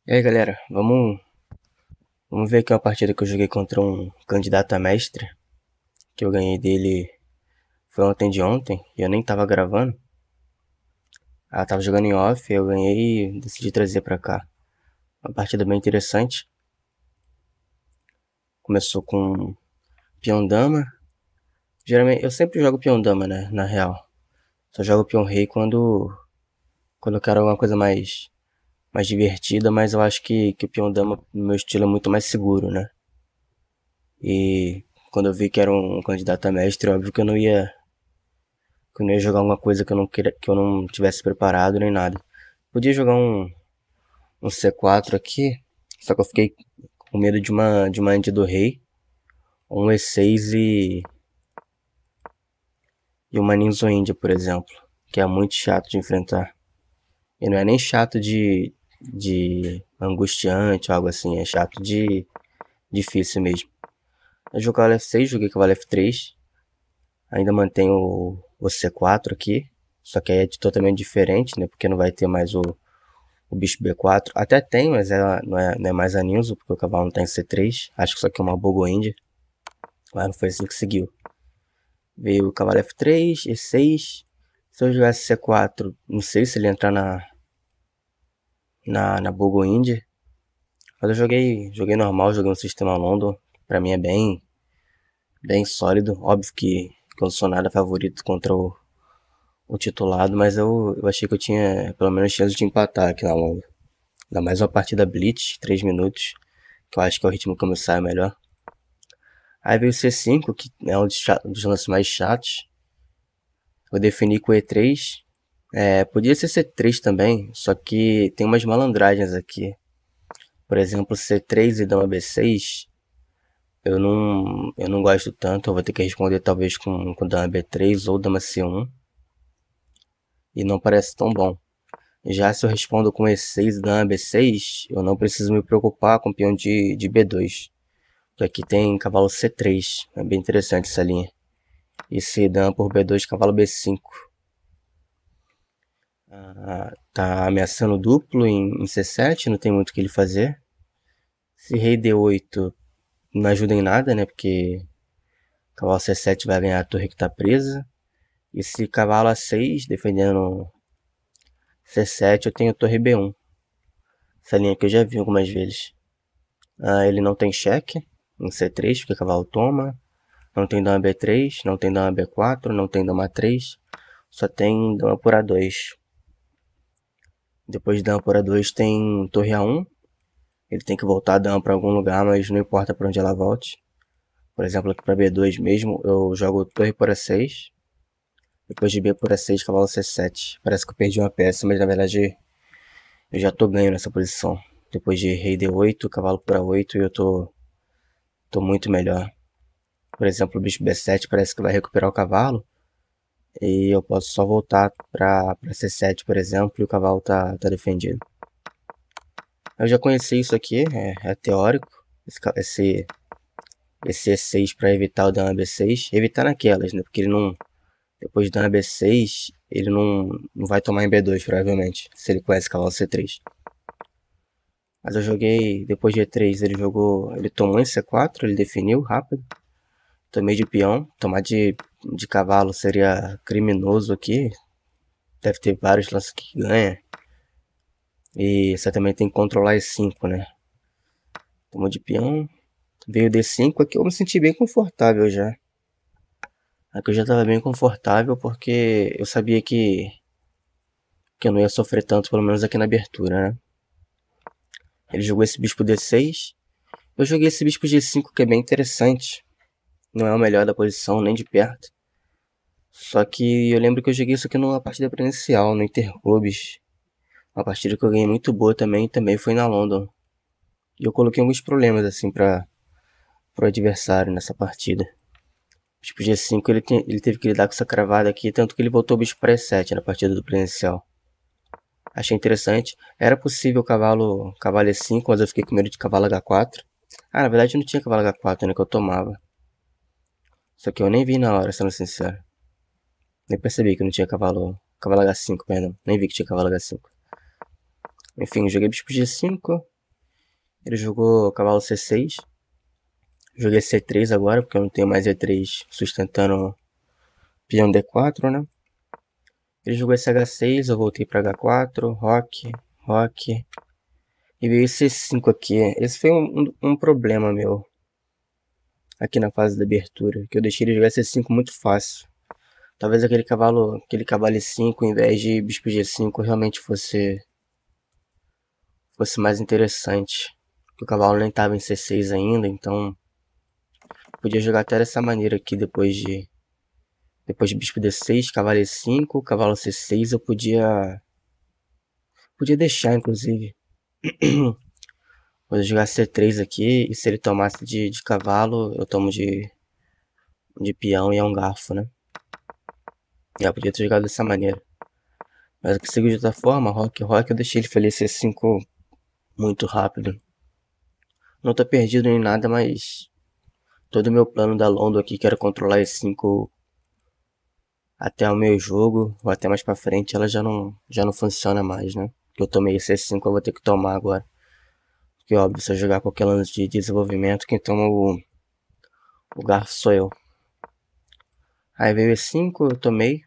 E aí galera, vamos ver aqui uma partida que eu joguei contra um candidato a mestre, que eu ganhei dele foi ontem de ontem, e eu nem tava gravando. Ela tava jogando em off, eu ganhei e decidi trazer pra cá. Uma partida bem interessante. Começou com peão dama. Geralmente, eu sempre jogo peão dama, né, na real. Só jogo peão rei quando eu quero alguma coisa mais divertida, mas eu acho que o peão dama, no meu estilo, é muito mais seguro, né? E quando eu vi que era um candidato a mestre, óbvio que eu não ia jogar alguma coisa que eu não tivesse preparado nem nada. Podia jogar um C4 aqui, só que eu fiquei com medo de uma ante do rei, ou um E6 e uma Ninja Índia, por exemplo, que é muito chato de enfrentar. E não é nem chato de angustiante ou algo assim, é chato de difícil mesmo. Eu joguei cavalo F6, joguei cavalo F3, ainda mantenho o C4 aqui, só que aí é totalmente diferente, né? Porque não vai ter mais o bicho B4. Até tem, mas não é mais a Ninja, porque o cavalo não tá em C3. Acho que isso aqui é uma Bogo-Índia, mas não foi assim que seguiu. Veio o cavalo F3, E6. Se eu jogasse C4, não sei se ele ia entrar na Bogo-Índia. Mas eu joguei normal, joguei um sistema London. Pra mim é bem sólido. Óbvio que eu não sou nada favorito contra o titulado, mas eu achei que eu tinha pelo menos chance de empatar aqui na London. Ainda mais uma partida Blitz, 3 minutos, que eu acho que é o ritmo que eu me saio melhor. Aí veio o C5, que é um dos lances mais chatos. Eu defini com o E3. Podia ser C3 também, só que tem umas malandragens aqui. Por exemplo, C3 e dama B6, eu não gosto tanto. Eu vou ter que responder talvez com dama B3 ou dama C1. E não parece tão bom. Já se eu respondo com E6 e dama B6, eu não preciso me preocupar com o peão de B2. Que aqui tem cavalo C3, é bem interessante essa linha. E se dama por B2, cavalo B5. Tá ameaçando duplo em C7, não tem muito o que ele fazer. Se rei D8 não ajuda em nada, né? Porque cavalo C7 vai ganhar a torre que tá presa. E se cavalo A6, defendendo C7, eu tenho torre B1. Essa linha que eu já vi algumas vezes. Ele não tem cheque em C3, porque o cavalo toma. Não tem dama B3, não tem dama B4, não tem dama A3. Só tem dama por A2. Depois de dama por A2 tem torre A1. Ele tem que voltar a dama para algum lugar, mas não importa para onde ela volte. Por exemplo, aqui para B2 mesmo, eu jogo torre por A6. Depois de B por A6, cavalo C7. Parece que eu perdi uma peça, mas na verdade eu já tô ganho nessa posição. Depois de rei D8, cavalo por A8, eu tô muito melhor. Por exemplo, o bicho B7 parece que vai recuperar o cavalo. E eu posso só voltar pra C7, por exemplo, e o cavalo tá defendido. Eu já conheci isso aqui, é teórico. Esse E6 para evitar o dama B6. Evitar naquelas, né? Porque ele não. Depois do dama B6, ele não vai tomar em B2, provavelmente. Se ele conhece cavalo C3. Mas eu joguei. Depois de E3, ele jogou. Ele tomou em C4, ele definiu rápido. Tomei de peão. Tomar de cavalo seria criminoso aqui. Deve ter vários lances que ganha. E você também tem que controlar E5, né? Tomou de peão. Veio D5, aqui eu me senti bem confortável já. Aqui eu já tava bem confortável porque eu sabia que eu não ia sofrer tanto, pelo menos aqui na abertura, né? Ele jogou esse bispo D6. Eu joguei esse bispo G5, que é bem interessante. Não é o melhor da posição, nem de perto. Só que eu lembro que eu joguei isso aqui numa partida presencial, no Interclubes. Uma partida que eu ganhei muito boa também foi na London. E eu coloquei alguns problemas, assim, pro adversário nessa partida. O bispo G5 ele teve que lidar com essa cravada aqui, tanto que ele voltou o bispo para E7 na partida do presencial. Achei interessante. Era possível cavalo E5, mas eu fiquei com medo de cavalo H4. Na verdade não tinha cavalo H4, né, que eu tomava. Só que eu nem vi na hora, sendo sincero. Nem percebi que não tinha cavalo H5, perdão. Nem vi que tinha cavalo H5. Enfim, joguei bispo G5. Ele jogou cavalo C6. Joguei C3 agora, porque eu não tenho mais E3 sustentando peão D4, né? Ele jogou esse H6, eu voltei pra H4, roque, roque. E veio esse C5 aqui. Esse foi um problema meu aqui na fase da abertura, que eu deixei ele jogar C5 muito fácil. Talvez aquele cavalo E5 em vez de bispo G5 realmente fosse mais interessante. Porque o cavalo nem estava em C6 ainda, então podia jogar até dessa maneira aqui depois de bispo D6, cavalo E5, cavalo C6, eu podia deixar inclusive. Vou jogar C3 aqui, e se ele tomasse de cavalo, eu tomo de peão e é um garfo, né? Eu podia ter jogado dessa maneira. Mas eu consegui de outra forma, rock, eu deixei ele feliz C5 muito rápido. Não tô perdido nem nada, mas todo o meu plano da Londo aqui, que era controlar E5 até o meu jogo, ou até mais pra frente, ela já não funciona mais, né? Porque eu tomei esse E5, eu vou ter que tomar agora. Porque óbvio, se eu jogar qualquer lance de desenvolvimento, quem toma o garfo sou eu. Aí veio E5, eu tomei.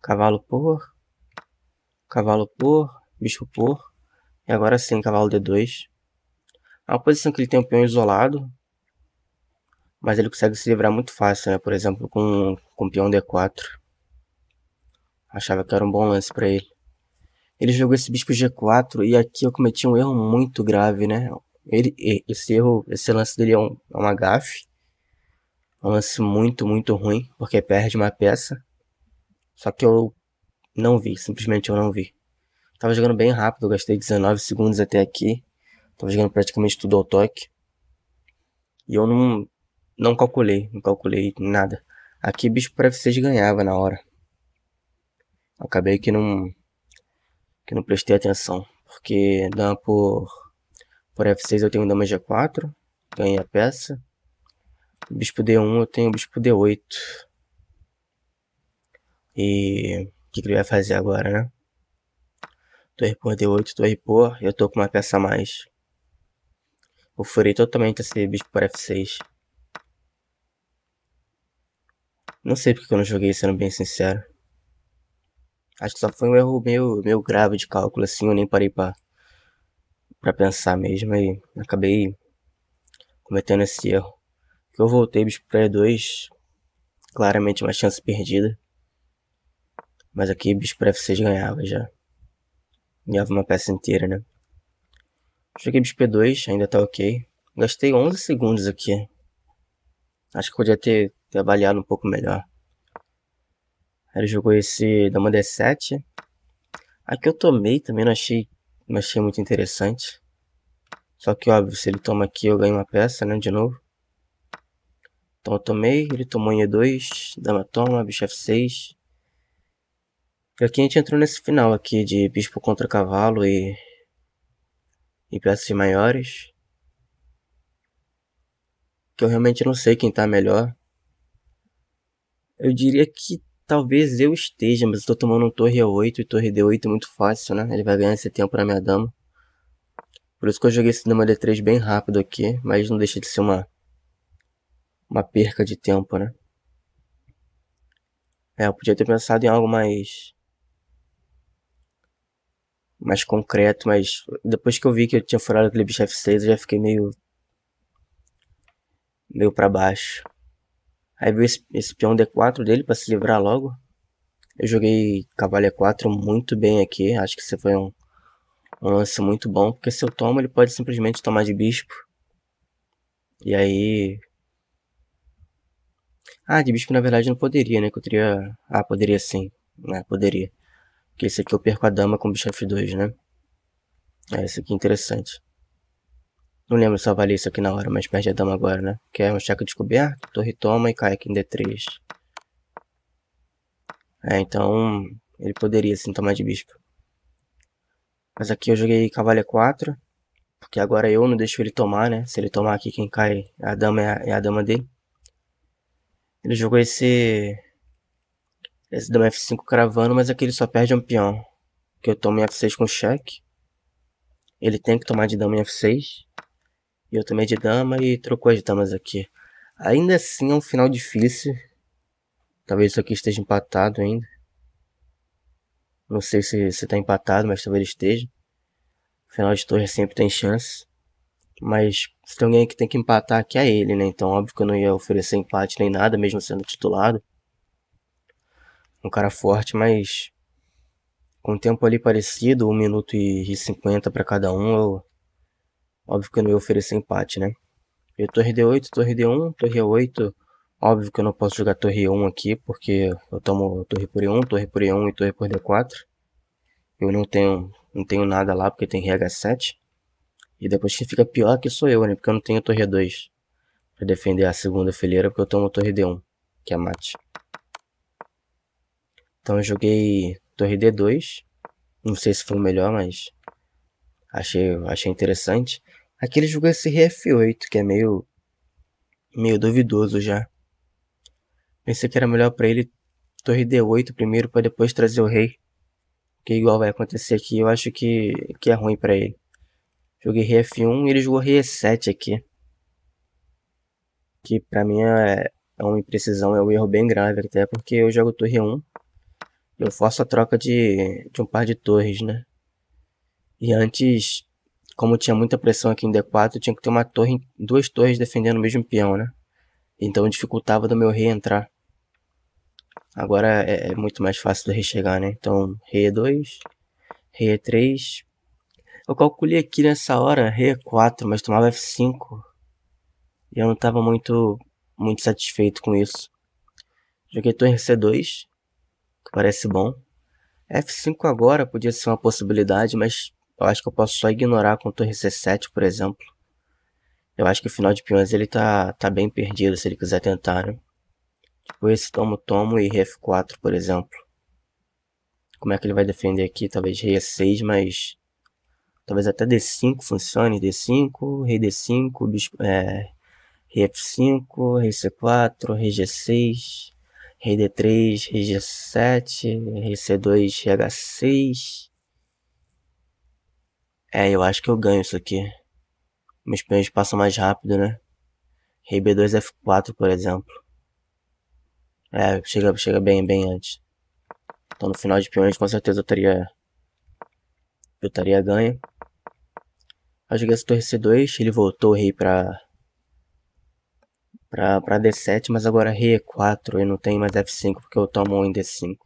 Cavalo por, bispo por. E agora sim, cavalo D2. É uma posição que ele tem um peão isolado, mas ele consegue se livrar muito fácil, né? Por exemplo, com peão D4. Achava que era um bom lance para ele. Ele jogou esse bispo G4 e aqui eu cometi um erro muito grave, né? Esse lance dele é uma gafe. Um lance muito, muito ruim, porque perde uma peça. Só que eu não vi, simplesmente eu não vi. Tava jogando bem rápido, eu gastei 19 segundos até aqui. Tava jogando praticamente tudo ao toque. E eu não calculei nada. Aqui bispo para F6 ganhava na hora. Acabei que não prestei atenção. Porque dama por F6 eu tenho dama G4. Ganhei a peça. Bispo D1 eu tenho bispo D8. E o que ele vai fazer agora, né? Torre por D8, torre por. Eu tô com uma peça a mais. Eu furei totalmente esse bispo por F6. Não sei porque eu não joguei, sendo bem sincero. Acho que só foi um erro meio grave de cálculo, assim. Eu nem parei pra pensar mesmo. E acabei cometendo esse erro. Que eu voltei bispo pra E2. Claramente uma chance perdida. Mas aqui bispo pra F6 ganhava já. Ganhava uma peça inteira, né? Joguei bispo P2, ainda tá ok. Gastei 11 segundos aqui. Acho que podia ter avaliado um pouco melhor. Ele jogou esse dama D7. Aqui eu tomei também, não achei muito interessante. Só que óbvio, se ele toma aqui eu ganho uma peça, né, de novo. Então eu tomei, ele tomou em E2, dama toma, bicho F6. E aqui a gente entrou nesse final aqui de bispo contra cavalo e peças maiores. Que eu realmente não sei quem tá melhor. Eu diria que talvez eu esteja, mas eu tô tomando um torre E8 e torre D8 muito fácil, né? Ele vai ganhar esse tempo na minha dama. Por isso que eu joguei esse dama D3 bem rápido aqui, mas não deixa de ser uma perca de tempo, né? Eu podia ter pensado em algo mais concreto, mas depois que eu vi que eu tinha furado aquele bicho F6, eu já fiquei meio pra baixo. Aí veio esse peão D4 dele pra se livrar logo. Eu joguei cavalo E4 muito bem aqui, acho que esse foi um lance muito bom, porque se eu tomo ele pode simplesmente tomar de bispo. E aí... de bispo na verdade não poderia, né, que eu teria... poderia sim, né, poderia. Porque esse aqui eu perco a dama com bicho F2, né. Esse aqui é interessante. Não lembro se eu avaliei isso aqui na hora, mas perde a dama agora, né? Que é um cheque descoberto, torre toma e cai aqui em D3. Então ele poderia sim tomar de bispo. Mas aqui eu joguei cavalo E4, porque agora eu não deixo ele tomar, né? Se ele tomar aqui, quem cai a dama é a dama dele. Ele jogou esse dama F5 cravando, mas aqui ele só perde um peão. Que eu tomo em F6 com cheque. Ele tem que tomar de dama em F6. E eu tomei de dama e trocou as damas aqui. Ainda assim é um final difícil. Talvez isso aqui esteja empatado ainda. Não sei se tá empatado, mas talvez esteja. Final de torre sempre tem chance. Mas se tem alguém que tem que empatar aqui é ele, né? Então óbvio que eu não ia oferecer empate nem nada, mesmo sendo titulado. Um cara forte, mas com o tempo ali parecido, 1 minuto e 50 para cada um, óbvio que eu não ia oferecer empate, né? E torre D8, torre D1, torre E8. Óbvio que eu não posso jogar torre E1 aqui, porque eu tomo torre por E1, torre por E1 e torre por D4. Eu não tenho nada lá, porque tem rh 7. E depois que fica pior que sou eu, né? Porque eu não tenho torre E2 pra defender a segunda fileira, porque eu tomo torre D1, que é mate. Então eu joguei torre D2. Não sei se foi o melhor, mas achei interessante. Aqui ele jogou esse rei F8, que é meio duvidoso já. Pensei que era melhor pra ele torre D8 primeiro, pra depois trazer o rei. Que igual vai acontecer aqui, eu acho que é ruim pra ele. Joguei rei F1 e ele jogou rei E7 aqui. Que pra mim é uma imprecisão, é um erro bem grave, até porque eu jogo torre 1. Eu forço a troca de um par de torres, né? E antes, como tinha muita pressão aqui em D4, tinha que ter uma torre, 2 torres defendendo o mesmo peão, né? Então dificultava do meu rei entrar. Agora é muito mais fácil do rei chegar, né? Então, rei E2, rei E3. Eu calculei aqui nessa hora rei E4, mas tomava F5. E eu não estava muito satisfeito com isso. Joguei torre C2, que parece bom. F5 agora podia ser uma possibilidade, mas eu acho que eu posso só ignorar com torre C7, por exemplo. Eu acho que o final de peões ele tá bem perdido se ele quiser tentar, né? Tipo esse tomo e rei F4, por exemplo. Como é que ele vai defender aqui? Talvez rei E6, mas talvez até D5 funcione. D5, rei D5, bispo, rei F5, rei C4, rei G6, rei D3, rei G7, rei C2, rei H6. Eu acho que eu ganho isso aqui. Meus peões passam mais rápido, né? Rei B2, F4, por exemplo. Chega bem antes. Então no final de peões com certeza eu estaria ganho. Eu joguei essa torre C2, ele voltou o rei pra D7, mas agora rei E4 e não tem mais F5 porque eu tomo um em D5.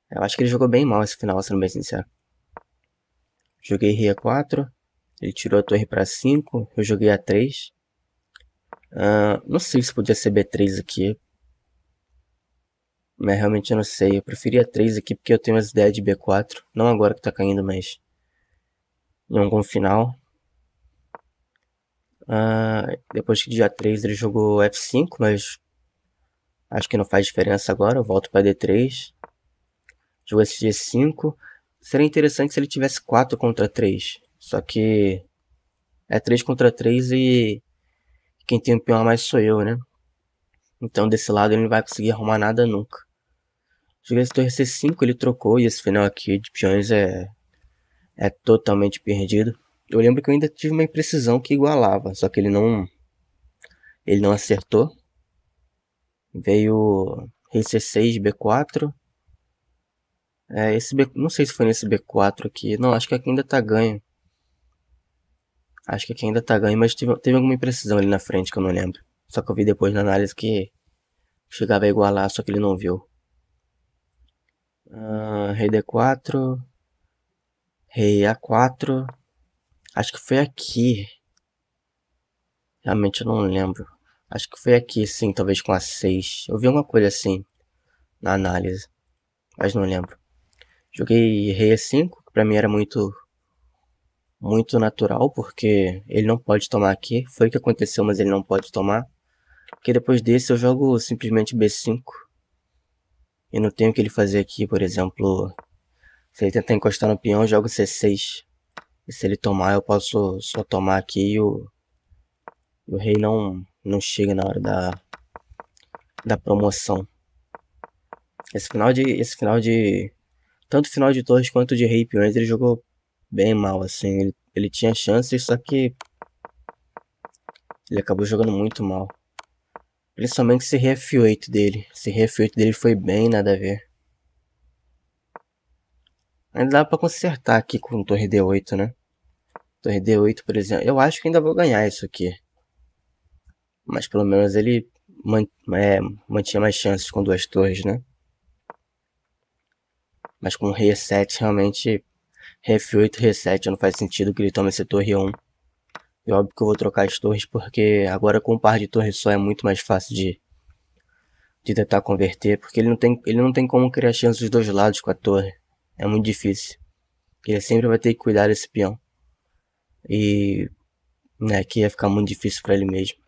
Eu acho que ele jogou bem mal esse final, sendo bem sincero. Joguei rei E4, ele tirou a torre pra 5, eu joguei A3. Não sei se podia ser B3 aqui, mas realmente eu não sei. Eu preferia 3 aqui porque eu tenho as ideias de B4, não agora que tá caindo, mas em algum final. Depois que de A3 ele jogou F5, mas acho que não faz diferença agora. Eu volto para D3. Jogou esse G5. Seria interessante se ele tivesse 4 contra 3. Só que é 3 contra 3 e quem tem o peão a mais sou eu, né? Então desse lado ele não vai conseguir arrumar nada nunca. Joguei esse torre C5, ele trocou e esse final aqui de peões é totalmente perdido. Eu lembro que eu ainda tive uma imprecisão que igualava, só que ele não acertou. Veio rei C6, B4. Não sei se foi nesse B4 aqui. Não, acho que aqui ainda tá ganho. Acho que aqui ainda tá ganho, mas teve alguma imprecisão ali na frente que eu não lembro. Só que eu vi depois na análise que chegava a igualar, só que ele não viu. Rei D4. Rei A4. Acho que foi aqui. Realmente eu não lembro. Acho que foi aqui, sim, talvez com A6. Eu vi alguma coisa assim na análise, mas não lembro. Joguei rei E5, que pra mim era muito natural, porque ele não pode tomar aqui. Foi o que aconteceu, mas ele não pode tomar. Porque depois desse eu jogo simplesmente B5. E não tenho o que ele fazer aqui, por exemplo. Se ele tentar encostar no peão, eu jogo C6. E se ele tomar, eu posso só tomar aqui e o rei não chega na hora da promoção. Esse final de tanto final de torres quanto de rei e peões ele jogou bem mal, assim. Ele tinha chances, só que ele acabou jogando muito mal. Principalmente esse rei F8 dele. Esse rei F8 dele foi bem nada a ver. Ainda dá pra consertar aqui com o torre D8, né? Torre D8, por exemplo. Eu acho que ainda vou ganhar isso aqui. Mas pelo menos ele mantinha mais chances com duas torres, né? Mas com o rei E7, realmente, rei F8, rei E7 não faz sentido que ele tome esse torre 1. E óbvio que eu vou trocar as torres, porque agora com um par de torres só é muito mais fácil de tentar converter, porque ele não tem como criar chance dos dois lados com a torre. É muito difícil. Ele sempre vai ter que cuidar desse peão. E né, que ia ficar muito difícil para ele mesmo.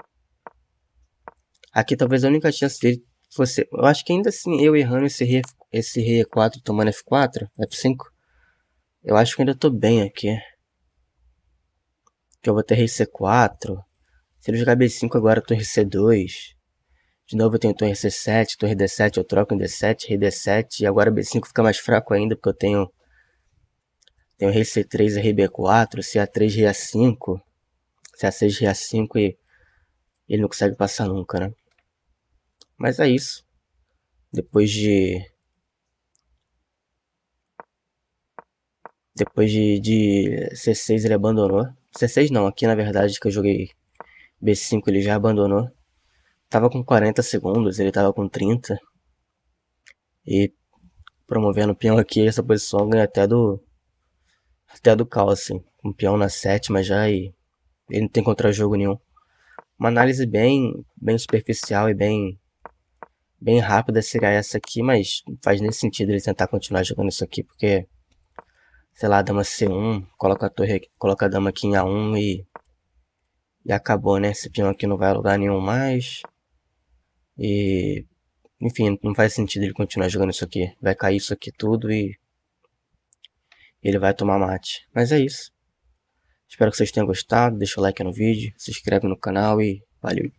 Aqui talvez a única chance dele fosse... Eu acho que ainda assim, eu errando esse rei E4 tomando F4, F5, eu acho que ainda tô bem aqui. Que eu vou ter rei C4. Se ele jogar B5 agora, torre C2. De novo eu tenho torre C7, torre D7, eu troco em D7, rei D7. E agora B5 fica mais fraco ainda, porque eu tenho rei C3 e rei B4, CA3, rei A5, CA6, rei A5 e ele não consegue passar nunca, né? Mas é isso. Depois de C6 ele abandonou. C6 não, aqui na verdade que eu joguei B5 ele já abandonou. Tava com 40 segundos, ele tava com 30. E promovendo o peão aqui, essa posição ganha até do cal, assim. Um peão na sétima já e ele não tem contra-jogo nenhum. Uma análise bem superficial e bem rápida seria essa aqui, mas não faz nem sentido ele tentar continuar jogando isso aqui, porque, sei lá, dama C1, coloca a dama aqui em A1 e acabou, né? Esse peão aqui não vai a lugar nenhum mais. E, enfim, não faz sentido ele continuar jogando isso aqui. Vai cair isso aqui tudo e ele vai tomar mate. Mas é isso. Espero que vocês tenham gostado. Deixa o like no vídeo, se inscreve no canal e valeu.